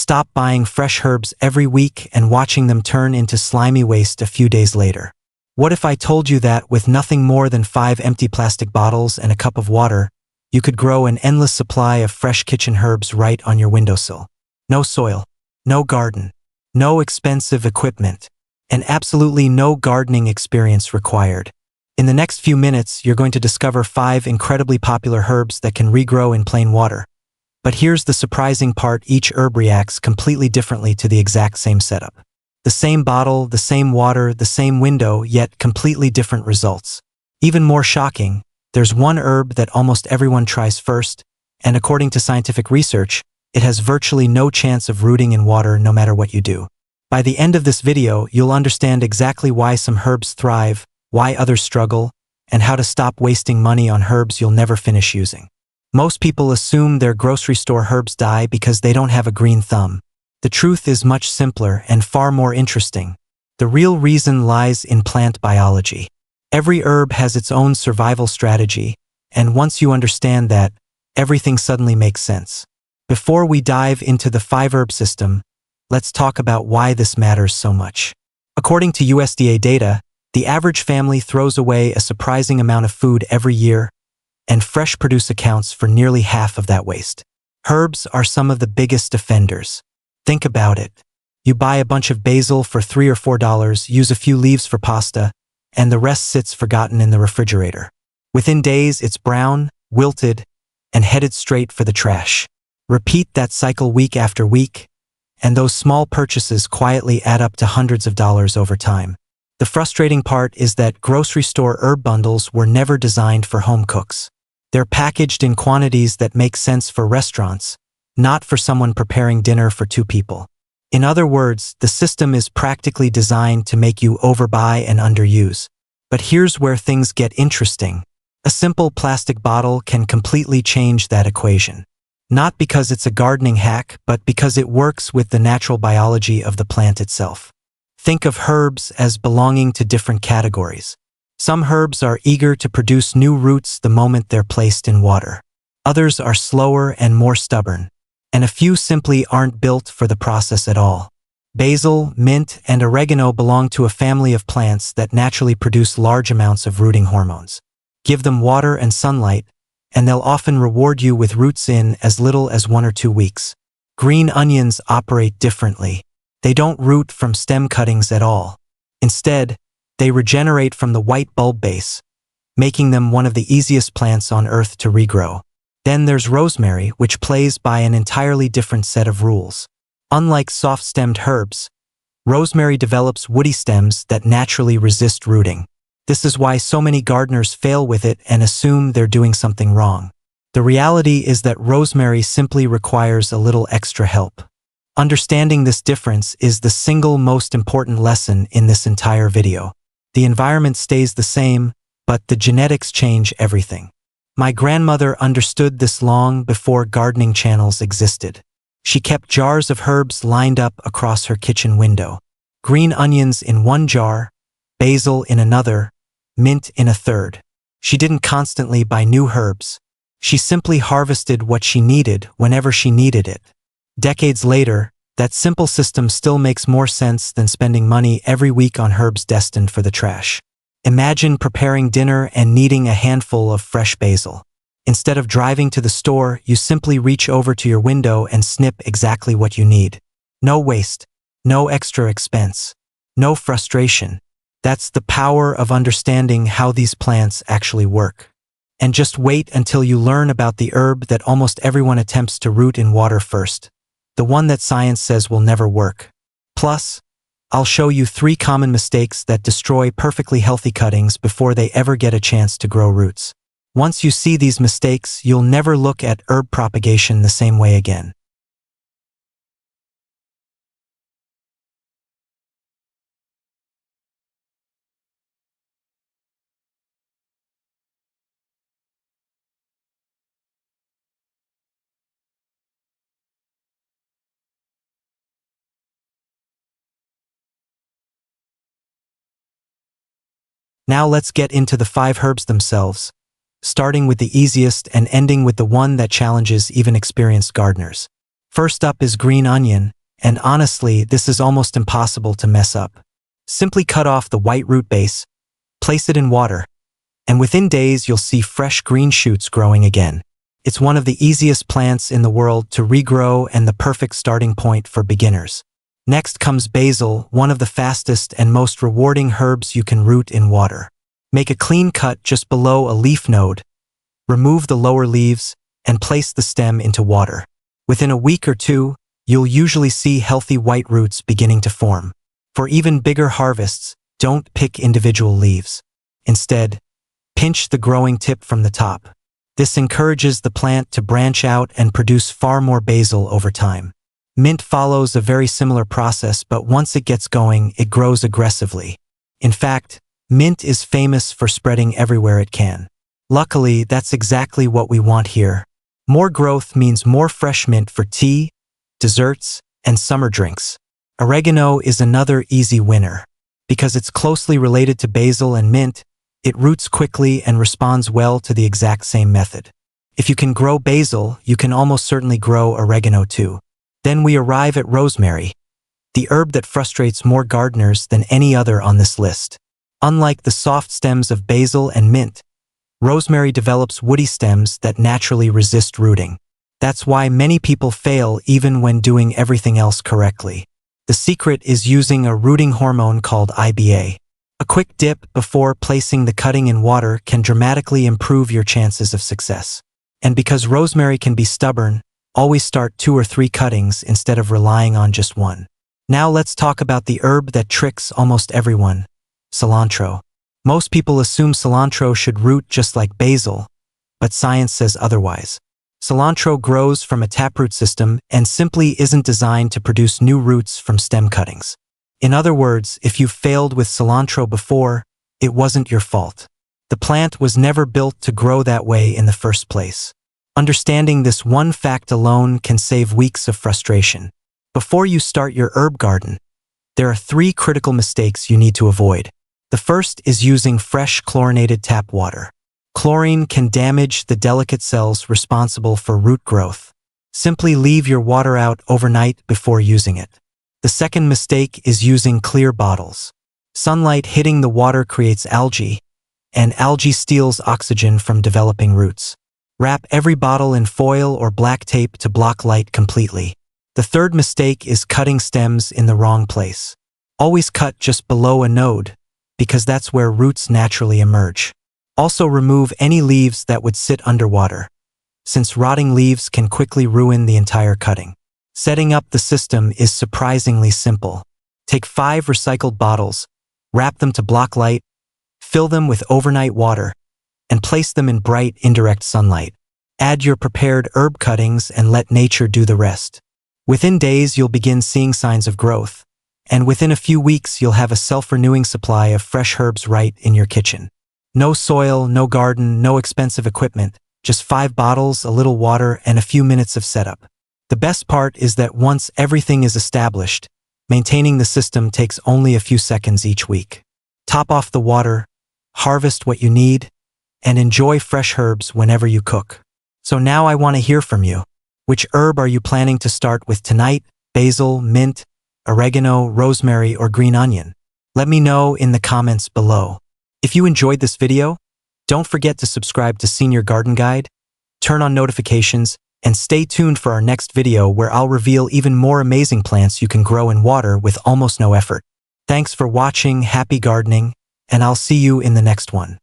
Stop buying fresh herbs every week and watching them turn into slimy waste a few days later. What if I told you that with nothing more than 5 empty plastic bottles and a cup of water, you could grow an endless supply of fresh kitchen herbs right on your windowsill? No soil, no garden, no expensive equipment, and absolutely no gardening experience required. In the next few minutes, you're going to discover 5 incredibly popular herbs that can regrow in plain water. But here's the surprising part: each herb reacts completely differently to the exact same setup. The same bottle, the same water, the same window, yet completely different results. Even more shocking, there's one herb that almost everyone tries first, and according to scientific research, it has virtually no chance of rooting in water no matter what you do. By the end of this video, you'll understand exactly why some herbs thrive, why others struggle, and how to stop wasting money on herbs you'll never finish using. Most people assume their grocery store herbs die because they don't have a green thumb. The truth is much simpler and far more interesting. The real reason lies in plant biology. Every herb has its own survival strategy, and once you understand that, everything suddenly makes sense. Before we dive into the 5-herb system, let's talk about why this matters so much. According to USDA data, the average family throws away a surprising amount of food every year, and fresh produce accounts for nearly half of that waste. Herbs are some of the biggest offenders. Think about it. You buy a bunch of basil for $3 or $4, use a few leaves for pasta, and the rest sits forgotten in the refrigerator. Within days, it's brown, wilted, and headed straight for the trash. Repeat that cycle week after week, and those small purchases quietly add up to hundreds of dollars over time. The frustrating part is that grocery store herb bundles were never designed for home cooks. They're packaged in quantities that make sense for restaurants, not for someone preparing dinner for 2 people. In other words, the system is practically designed to make you overbuy and underuse. But here's where things get interesting. A simple plastic bottle can completely change that equation. Not because it's a gardening hack, but because it works with the natural biology of the plant itself. Think of herbs as belonging to different categories. Some herbs are eager to produce new roots the moment they're placed in water. Others are slower and more stubborn, and a few simply aren't built for the process at all. Basil, mint, and oregano belong to a family of plants that naturally produce large amounts of rooting hormones. Give them water and sunlight, and they'll often reward you with roots in as little as 1 or 2 weeks. Green onions operate differently. They don't root from stem cuttings at all. Instead, they regenerate from the white bulb base, making them one of the easiest plants on earth to regrow. Then there's rosemary, which plays by an entirely different set of rules. Unlike soft-stemmed herbs, rosemary develops woody stems that naturally resist rooting. This is why so many gardeners fail with it and assume they're doing something wrong. The reality is that rosemary simply requires a little extra help. Understanding this difference is the single most important lesson in this entire video. The environment stays the same, but the genetics change everything. My grandmother understood this long before gardening channels existed. She kept jars of herbs lined up across her kitchen window. Green onions in one jar, basil in another, mint in a third. She didn't constantly buy new herbs. She simply harvested what she needed whenever she needed it. Decades later, that simple system still makes more sense than spending money every week on herbs destined for the trash. Imagine preparing dinner and needing a handful of fresh basil. Instead of driving to the store, you simply reach over to your window and snip exactly what you need. No waste, no extra expense, no frustration. That's the power of understanding how these plants actually work. And just wait until you learn about the herb that almost everyone attempts to root in water first. The one that science says will never work. Plus, I'll show you 3 common mistakes that destroy perfectly healthy cuttings before they ever get a chance to grow roots. Once you see these mistakes, you'll never look at herb propagation the same way again. Now let's get into the 5 herbs themselves, starting with the easiest and ending with the one that challenges even experienced gardeners. First up is green onion, and honestly, this is almost impossible to mess up. Simply cut off the white root base, place it in water, and within days you'll see fresh green shoots growing again. It's one of the easiest plants in the world to regrow and the perfect starting point for beginners. Next comes basil, one of the fastest and most rewarding herbs you can root in water. Make a clean cut just below a leaf node, remove the lower leaves, and place the stem into water. Within a week or two, you'll usually see healthy white roots beginning to form. For even bigger harvests, don't pick individual leaves. Instead, pinch the growing tip from the top. This encourages the plant to branch out and produce far more basil over time. Mint follows a very similar process, but once it gets going, it grows aggressively. In fact, mint is famous for spreading everywhere it can. Luckily, that's exactly what we want here. More growth means more fresh mint for tea, desserts, and summer drinks. Oregano is another easy winner. Because it's closely related to basil and mint, it roots quickly and responds well to the exact same method. If you can grow basil, you can almost certainly grow oregano too. Then we arrive at rosemary, the herb that frustrates more gardeners than any other on this list. Unlike the soft stems of basil and mint, rosemary develops woody stems that naturally resist rooting. That's why many people fail even when doing everything else correctly. The secret is using a rooting hormone called IBA. A quick dip before placing the cutting in water can dramatically improve your chances of success. And because rosemary can be stubborn, always start 2 or 3 cuttings instead of relying on just one. Now let's talk about the herb that tricks almost everyone, cilantro. Most people assume cilantro should root just like basil, but science says otherwise. Cilantro grows from a taproot system and simply isn't designed to produce new roots from stem cuttings. In other words, if you've failed with cilantro before, it wasn't your fault. The plant was never built to grow that way in the first place. Understanding this one fact alone can save weeks of frustration. Before you start your herb garden, there are 3 critical mistakes you need to avoid. The first is using fresh chlorinated tap water. Chlorine can damage the delicate cells responsible for root growth. Simply leave your water out overnight before using it. The second mistake is using clear bottles. Sunlight hitting the water creates algae, and algae steals oxygen from developing roots. Wrap every bottle in foil or black tape to block light completely. The third mistake is cutting stems in the wrong place. Always cut just below a node, because that's where roots naturally emerge. Also remove any leaves that would sit underwater, since rotting leaves can quickly ruin the entire cutting. Setting up the system is surprisingly simple. Take 5 recycled bottles, wrap them to block light, fill them with overnight water, and place them in bright, indirect sunlight. Add your prepared herb cuttings and let nature do the rest. Within days, you'll begin seeing signs of growth, and within a few weeks, you'll have a self-renewing supply of fresh herbs right in your kitchen. No soil, no garden, no expensive equipment, just 5 bottles, a little water, and a few minutes of setup. The best part is that once everything is established, maintaining the system takes only a few seconds each week. Top off the water, harvest what you need, and enjoy fresh herbs whenever you cook. So now I want to hear from you. Which herb are you planning to start with tonight? Basil, mint, oregano, rosemary, or green onion? Let me know in the comments below. If you enjoyed this video, don't forget to subscribe to Senior Garden Guide, turn on notifications, and stay tuned for our next video where I'll reveal even more amazing plants you can grow in water with almost no effort. Thanks for watching, happy gardening, and I'll see you in the next one.